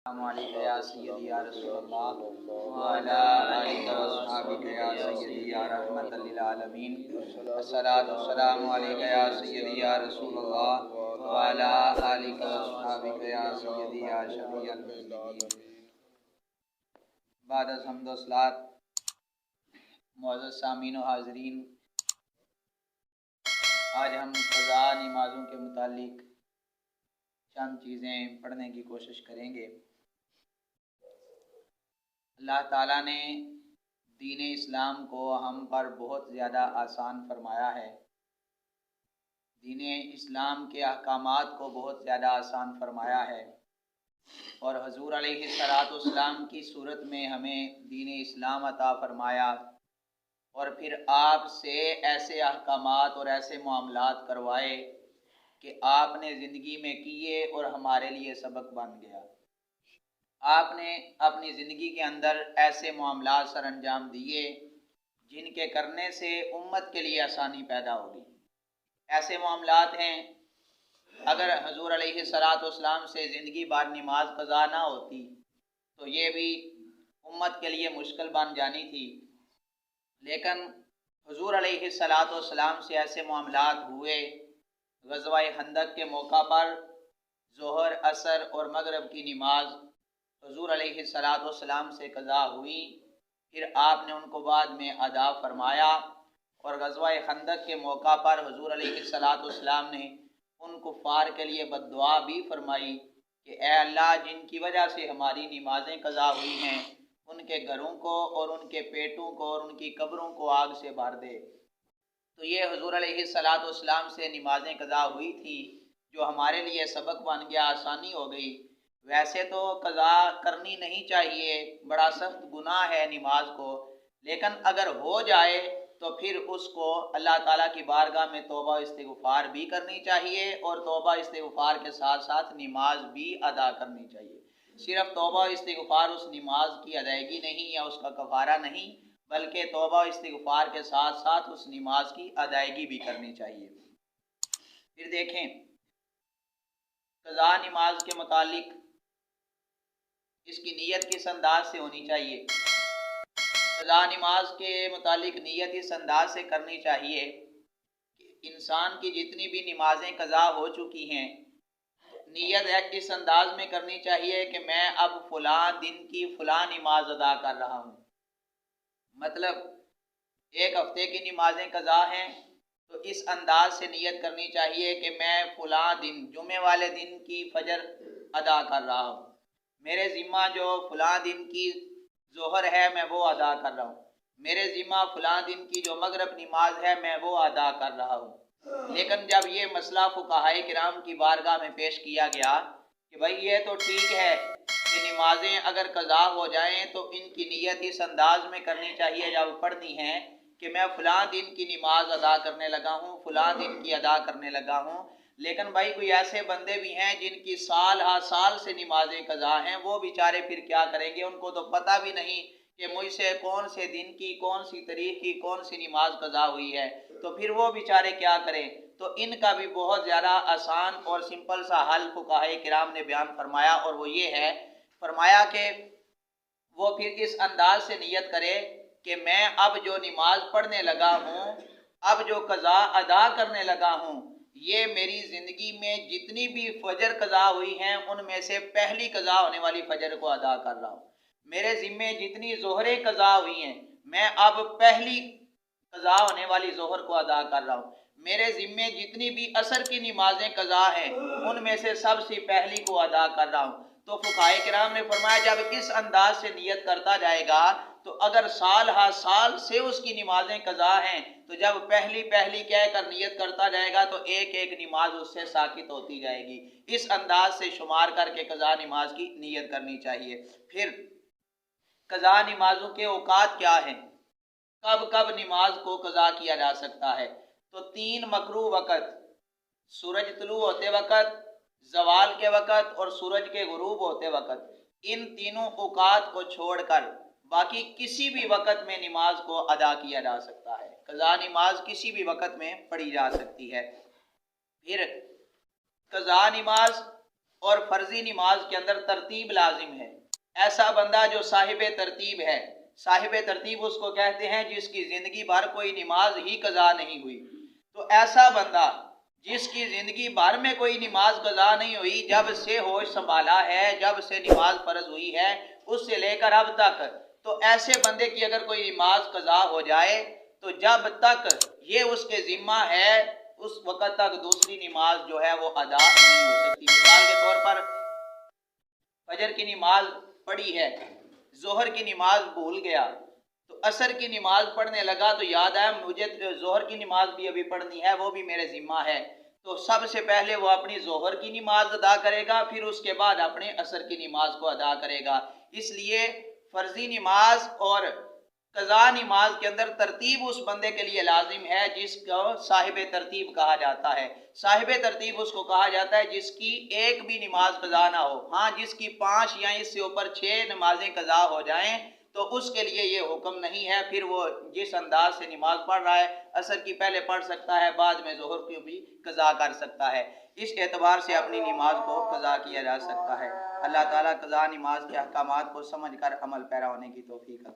السلام علیکم یا سیدی یا رسول اللہ وعلی آلہ وصحبہ یا سیدی یا رحمت للعالمین الصلاۃ والسلام علیک یا سیدی یا رسول اللہ وعلی آلہ وصحبہ یا سیدی یا شفیع المذنبین۔ بعد از حمد و صلوات، معزز سامعین و حاضرین، آج ہم قضا نمازوں کے متعلق چند چیزیں پڑھنے کی کوشش کریں گے۔ اللہ تعالیٰ نے دین اسلام کو ہم پر بہت زیادہ آسان فرمایا ہے، دین اسلام کے احکامات کو بہت زیادہ آسان فرمایا ہے، اور حضور علیہ السلام کی صورت میں ہمیں دین اسلام عطا فرمایا، اور پھر آپ سے ایسے احکامات اور ایسے معاملات کروائے کہ آپ نے زندگی میں کیے اور ہمارے لیے سبق بن گیا۔ آپ نے اپنی زندگی کے اندر ایسے معاملات سر انجام دیے جن کے کرنے سے امت کے لیے آسانی پیدا ہوگی۔ ایسے معاملات ہیں، اگر حضور علیہ السلام سے زندگی بھر نماز قضا نہ ہوتی تو یہ بھی امت کے لیے مشکل بن جانی تھی، لیکن حضور علیہ السلام سے ایسے معاملات ہوئے۔ غزوہ خندق کے موقع پر ظہر، عصر اور مغرب کی نماز حضور علیہ السلام سے قضا ہوئی، پھر آپ نے ان کو بعد میں ادا فرمایا، اور غزوہ خندق کے موقع پر حضور علیہ السلام نے ان کفار کے لیے بد دعا بھی فرمائی کہ اے اللہ، جن کی وجہ سے ہماری نمازیں قضا ہوئی ہیں، ان کے گھروں کو اور ان کے پیٹوں کو اور ان کی قبروں کو آگ سے بھر دے۔ تو یہ حضور علیہ السلام سے نمازیں قضا ہوئی تھی جو ہمارے لیے سبق بن گیا، آسانی ہو گئی۔ ویسے تو قضا کرنی نہیں چاہیے، بڑا سخت گناہ ہے نماز کو، لیکن اگر ہو جائے تو پھر اس کو اللہ تعالیٰ کی بارگاہ میں توبہ استغفار بھی کرنی چاہیے، اور توبہ استغفار کے ساتھ ساتھ نماز بھی ادا کرنی چاہیے۔ صرف توبہ استغفار اس نماز کی ادائیگی نہیں یا اس کا کفارہ نہیں، بلکہ توبہ استغفار کے ساتھ ساتھ اس نماز کی ادائیگی بھی کرنی چاہیے۔ پھر دیکھیں قضا نماز کے متعلق اس کی نیت کس انداز سے ہونی چاہیے۔ قضا نماز کے متعلق نیت اس انداز سے کرنی چاہیے کہ انسان کی جتنی بھی نمازیں قضا ہو چکی ہیں، نیت اس انداز میں کرنی چاہیے کہ میں اب فلاں دن کی فلاں نماز ادا کر رہا ہوں۔ مطلب ایک ہفتے کی نمازیں قضا ہیں تو اس انداز سے نیت کرنی چاہیے کہ میں فلاں دن، جمعے والے دن کی فجر ادا کر رہا ہوں، میرے ذمہ جو فلاں دن کی ظہر ہے میں وہ ادا کر رہا ہوں، میرے ذمہ فلاں دن کی جو مغرب نماز ہے میں وہ ادا کر رہا ہوں۔ لیکن جب یہ مسئلہ فقہائے کرام کی بارگاہ میں پیش کیا گیا کہ بھائی یہ تو ٹھیک ہے کہ نمازیں اگر قضا ہو جائیں تو ان کی نیت اس انداز میں کرنی چاہیے جب پڑھنی ہے کہ میں فلاں دن کی نماز ادا کرنے لگا ہوں، فلاں دن کی ادا کرنے لگا ہوں، لیکن بھائی کوئی ایسے بندے بھی ہیں جن کی سال ہر سال سے نمازیں قضا ہیں، وہ بیچارے پھر کیا کریں گے؟ ان کو تو پتہ بھی نہیں کہ مجھ سے کون سے دن کی، کون سی تاریخ کی کون سی نماز قضا ہوئی ہے، تو پھر وہ بیچارے کیا کریں؟ تو ان کا بھی بہت زیادہ آسان اور سمپل سا حل فقہائے کرام نے بیان فرمایا، اور وہ یہ ہے، فرمایا کہ وہ پھر اس انداز سے نیت کرے کہ میں اب جو نماز پڑھنے لگا ہوں، اب جو قضا ادا کرنے لگا ہوں، یہ میری زندگی میں جتنی بھی فجر قضا ہوئی ہیں ان میں سے پہلی قضا ہونے والی فجر کو ادا کر رہا ہوں، میرے ذمے جتنی ظہریں قضا ہوئی ہیں میں اب پہلی قضا ہونے والی ظہر کو ادا کر رہا ہوں، میرے ذمے جتنی بھی عصر کی نمازیں قضا ہیں ان میں سے سب سے پہلی کو ادا کر رہا ہوں۔ تو فقہائے کرام نے فرمایا جب اس انداز سے نیت کرتا جائے گا تو اگر سال ہر سال سے اس کی نمازیں قضا ہیں تو جب پہلی پہلی کہہ کر نیت کرتا جائے گا تو ایک ایک نماز اس سے ساقط ہوتی جائے گی۔ اس انداز سے شمار کر کے قضا نماز کی نیت کرنی چاہیے۔ پھر قضا نمازوں کے اوقات کیا ہیں، کب کب نماز کو قضا کیا جا سکتا ہے؟ تو 3 مکروہ وقت، سورج طلوع ہوتے وقت، زوال کے وقت اور سورج کے غروب ہوتے وقت، ان تینوں اوقات کو چھوڑ کر باقی کسی بھی وقت میں نماز کو ادا کیا جا سکتا ہے۔ قضا نماز کسی بھی وقت میں پڑھی جا سکتی ہے۔ پھر قضا نماز اور فرضی نماز کے اندر ترتیب لازم ہے۔ ایسا بندہ جو صاحب ترتیب ہے، صاحب ترتیب اس کو کہتے ہیں جس کی زندگی بھر کوئی نماز ہی قضا نہیں ہوئی۔ تو ایسا بندہ جس کی زندگی بھر میں کوئی نماز قضا نہیں ہوئی، جب سے ہوش سنبھالا ہے، جب سے نماز فرض ہوئی ہے، اس سے لے کر اب تک، تو ایسے بندے کی اگر کوئی نماز قضا ہو جائے تو جب تک یہ اس کے ذمہ ہے اس وقت تک دوسری نماز جو ہے وہ ادا نہیں ہو سکتی۔ مثال کے طور پر فجر کی نماز پڑھی ہے، ظہر کی نماز بھول گیا، تو عصر کی نماز پڑھنے لگا تو یاد آیا مجھے ظہر کی نماز بھی ابھی پڑھنی ہے، وہ بھی میرے ذمہ ہے، تو سب سے پہلے وہ اپنی ظہر کی نماز ادا کرے گا، پھر اس کے بعد اپنے عصر کی نماز کو ادا کرے گا۔ اس لیے فرضی نماز اور قضا نماز کے اندر ترتیب اس بندے کے لیے لازم ہے جس کو صاحب ترتیب کہا جاتا ہے۔ صاحب ترتیب اس کو کہا جاتا ہے جس کی ایک بھی نماز قضا نہ ہو۔ ہاں، جس کی 5 یا اس سے اوپر 6 نمازیں قضا ہو جائیں تو اس کے لیے یہ حکم نہیں ہے، پھر وہ جس انداز سے نماز پڑھ رہا ہے، عصر کی پہلے پڑھ سکتا ہے، بعد میں ظہر کی بھی قضا کر سکتا ہے، اس اعتبار سے اپنی نماز کو قضا کیا جا سکتا ہے۔ اللہ تعالیٰ قضا نماز کے احکامات کو سمجھ کر عمل پیرا ہونے کی توفیق عطا